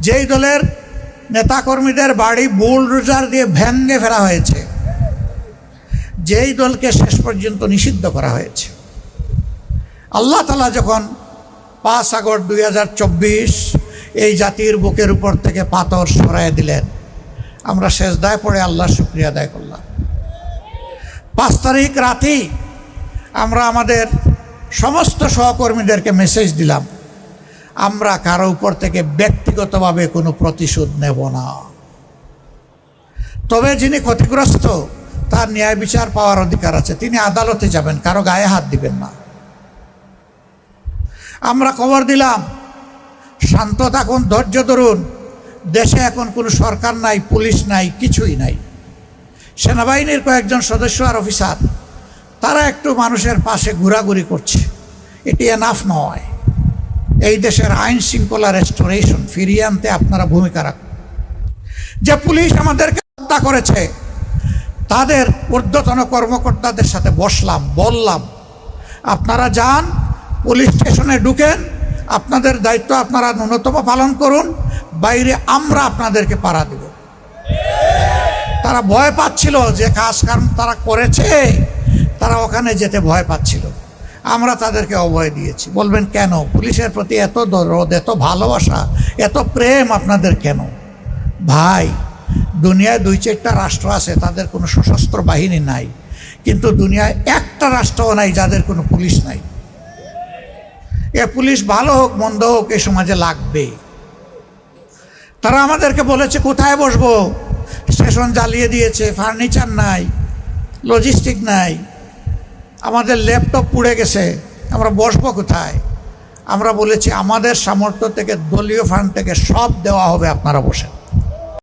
যেই দলের নেতাকর্মীদের বাড়ি বুলডোজার দিয়ে ভেঙে ফেলা হয়েছে, যেই দলকে শেষ পর্যন্ত নিষিদ্ধ করা হয়েছে। আল্লাহ তাআলা যখন 5 আগস্ট 2024 এই জাতির বুকের উপর থেকে পাথর সরায় দিলেন, আমরা সেজদায় পড়ে আল্লাহর শুকরিয়া আদায় করলাম। 5 তারিখ রাতেই আমরা আমাদের সমস্ত সহকর্মীদেরকে মেসেজ দিলাম, আমরা কারো উপর থেকে ব্যক্তিগতভাবে কোনো প্রতিশোধ নেব না। তবে যিনি ক্ষতিগ্রস্ত তার ন্যায় বিচার পাওয়ার অধিকার আছে, তিনি আদালতে যাবেন, কারো গায়ে হাত দিবেন না। আমরা খবর দিলাম, শান্ত থাকুন, ধৈর্য ধরুন। দেশে এখন কোনো সরকার নাই, পুলিশ নাই, কিছুই নাই। সেনাবাহিনীর কয়েকজন সদস্য আর অফিসার তারা একটু মানুষের পাশে ঘোরাঘুরি করছে, এটি এনাফ নয়। এই দেশের আইন শৃঙ্খলা রেস্টোরেশন ফিরিয়ে আনতে আপনারা ভূমিকা রাখুন। যে পুলিশ আমাদেরকে হত্যা করেছে তাদের ঊর্ধ্বতন কর্মকর্তাদের সাথে বসলাম, বললাম আপনারা যান, পুলিশ স্টেশনে ঢুকেন, আপনাদের দায়িত্ব আপনারা ন্যূনতম পালন করুন, বাইরে আমরা আপনাদেরকে পাড়া দেব। তারা ভয় পাচ্ছিল যে কাজ কারণ তারা করেছে, তারা ওখানে যেতে ভয় পাচ্ছিল। আমরা তাদেরকে অভয় দিয়েছি। বলবেন কেন? পুলিশের প্রতি এত দরদ, এত ভালোবাসা, এত প্রেম আপনাদের কেন? ভাই, দুনিয়ায় 2-4টা রাষ্ট্র আছে তাদের কোনো সশস্ত্র বাহিনী নাই, কিন্তু দুনিয়ায় একটা রাষ্ট্রও নাই যাদের কোনো পুলিশ নাই। এ পুলিশ ভালো হোক মন্দ হোক এ সমাজে লাগবে। তারা আমাদেরকে বলেছে কোথায় বসবো, স্টেশন জ্বালিয়ে দিয়েছে, ফার্নিচার নাই, লজিস্টিক নাই, আমাদের ল্যাপটপ পুড়ে গেছে, আমরা বসবো কোথায়? আমরা বলেছি আমাদের সামর্থ্য থেকে, দলীয় ফান্ড থেকে সব দেওয়া হবে, আপনারা বসেন।